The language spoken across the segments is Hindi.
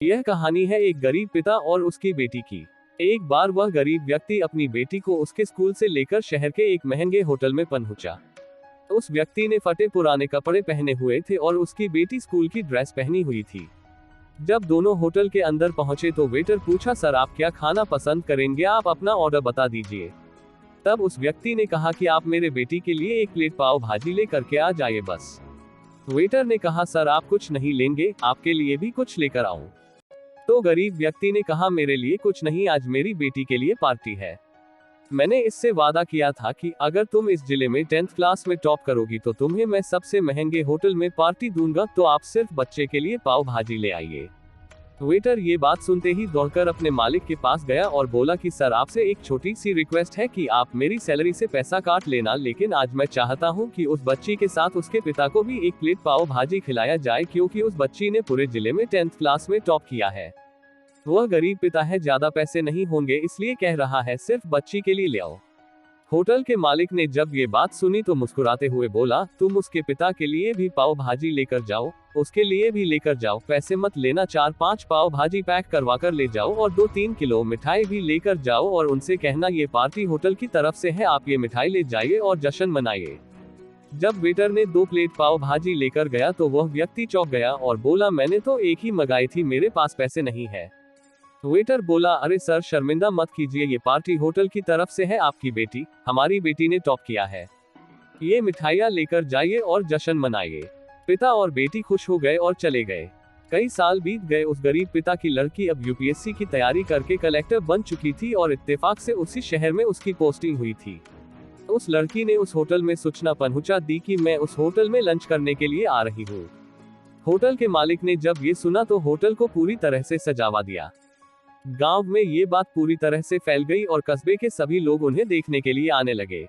यह कहानी है एक गरीब पिता और उसकी बेटी की। एक बार वह गरीब व्यक्ति अपनी बेटी को उसके स्कूल से लेकर शहर के एक महंगे होटल में पहुंचा। उस व्यक्ति ने फटे पुराने कपड़े पहने हुए थे और उसकी बेटी स्कूल की ड्रेस पहनी हुई थी। जब दोनों होटल के अंदर पहुंचे तो वेटर पूछा, सर आप क्या खाना पसंद करेंगे, आप अपना ऑर्डर बता दीजिए। तब उस व्यक्ति ने कहा कि आप मेरे बेटी के लिए एक प्लेट पाव भाजी लेकर के आ जाइए बस। वेटर ने कहा, सर आप कुछ नहीं लेंगे, आपके लिए भी कुछ लेकर आऊं। तो गरीब व्यक्ति ने कहा, मेरे लिए कुछ नहीं, आज मेरी बेटी के लिए पार्टी है। मैंने इससे वादा किया था कि अगर तुम इस जिले में 10th क्लास में टॉप करोगी तो तुम्हें मैं सबसे महंगे होटल में पार्टी दूंगा, तो आप सिर्फ बच्चे के लिए पाव भाजी ले आइए। वेटर ये बात सुनते ही दौड़कर अपने मालिक के पास गया और बोला कि सर आपसे एक छोटी सी रिक्वेस्ट है कि आप मेरी सैलरी से पैसा काट लेना, लेकिन आज मैं चाहता हूं कि उस बच्ची के साथ उसके पिता को भी एक प्लेट पाव भाजी खिलाया जाए, क्योंकि उस बच्ची ने पूरे जिले में 10th क्लास में टॉप किया है। वह गरीब पिता है, ज्यादा पैसे नहीं होंगे इसलिए कह रहा है, सिर्फ बच्ची के लिए ले आओ। होटल के मालिक ने जब ये बात सुनी तो मुस्कुराते हुए बोला, तुम उसके पिता के लिए भी पाव भाजी लेकर जाओ, उसके लिए भी लेकर जाओ, पैसे मत लेना, 4-5 पाव भाजी पैक करवा कर ले जाओ और 2-3 किलो मिठाई भी लेकर जाओ और उनसे कहना ये पार्टी होटल की तरफ से है, आप ये मिठाई ले जाइए और जश्न मनाइए। जब वेटर ने 2 प्लेट पाव भाजी लेकर गया तो वह व्यक्ति चौंक गया और बोला, मैंने तो एक ही मंगाई थी, मेरे पास पैसे नहीं है। वेटर बोला, अरे सर शर्मिंदा मत कीजिए, ये पार्टी होटल की तरफ से है, आपकी बेटी, हमारी बेटी ने टॉप किया है, ये मिठाइयाँ लेकर जाइए और जश्न मनाइए। पिता और बेटी खुश हो गए और चले गए। कई साल बीत गए। उस गरीब पिता की लड़की अब यूपीएससी की तैयारी करके कलेक्टर बन चुकी थी और इत्तेफाक से उसी शहर में उसकी पोस्टिंग हुई थी। उस लड़की ने उस होटल में सूचना पहुंचा दी कि मैं उस होटल में लंच करने के लिए आ रही हूँ। होटल के मालिक ने जब ये सुना तो होटल को पूरी तरह से सजावा दिया। गांव में ये बात पूरी तरह से फैल गई और कस्बे के सभी लोग उन्हें देखने के लिए आने लगे।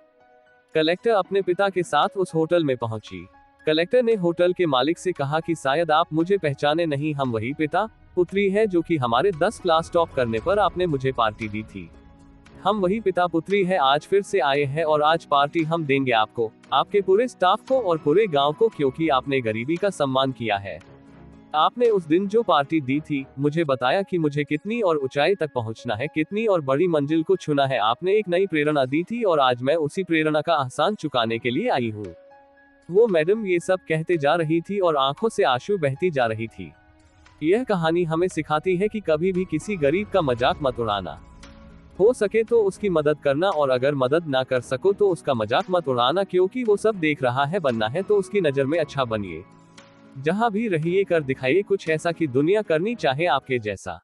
कलेक्टर अपने पिता के साथ उस होटल में पहुंची। कलेक्टर ने होटल के मालिक से कहा कि शायद आप मुझे पहचाने नहीं, हम वही पिता पुत्री है जो कि हमारे 10 क्लास टॉप करने पर आपने मुझे पार्टी दी थी। हम वही पिता पुत्री है, आज फिर से आए हैं और आज पार्टी हम देंगे आपको, आपके पूरे स्टाफ को और पूरे गांव को, क्योंकि आपने गरीबी का सम्मान किया है। आपने उस दिन जो पार्टी दी थी, मुझे बताया कि मुझे कितनी और ऊंचाई तक पहुंचना है, कितनी और बड़ी मंजिल को छूना है। आपने एक नई प्रेरणा दी थी और आज मैं उसी प्रेरणा का एहसान चुकाने के लिए आई हूँ। वो मैडम ये सब कहते जा रही थी और आंखों से आंसू बहती जा रही थी। यह कहानी हमें सिखाती है कि कभी भी किसी गरीब का मजाक मत उड़ाना। हो सके तो उसकी मदद करना, और अगर मदद ना कर सको तो उसका मजाक मत उड़ाना, क्योंकि वो सब देख रहा है। बनना है तो उसकी नजर में अच्छा बनिए। जहां भी रहिए कर दिखाइए कुछ ऐसा कि दुनिया करनी चाहे आपके जैसा।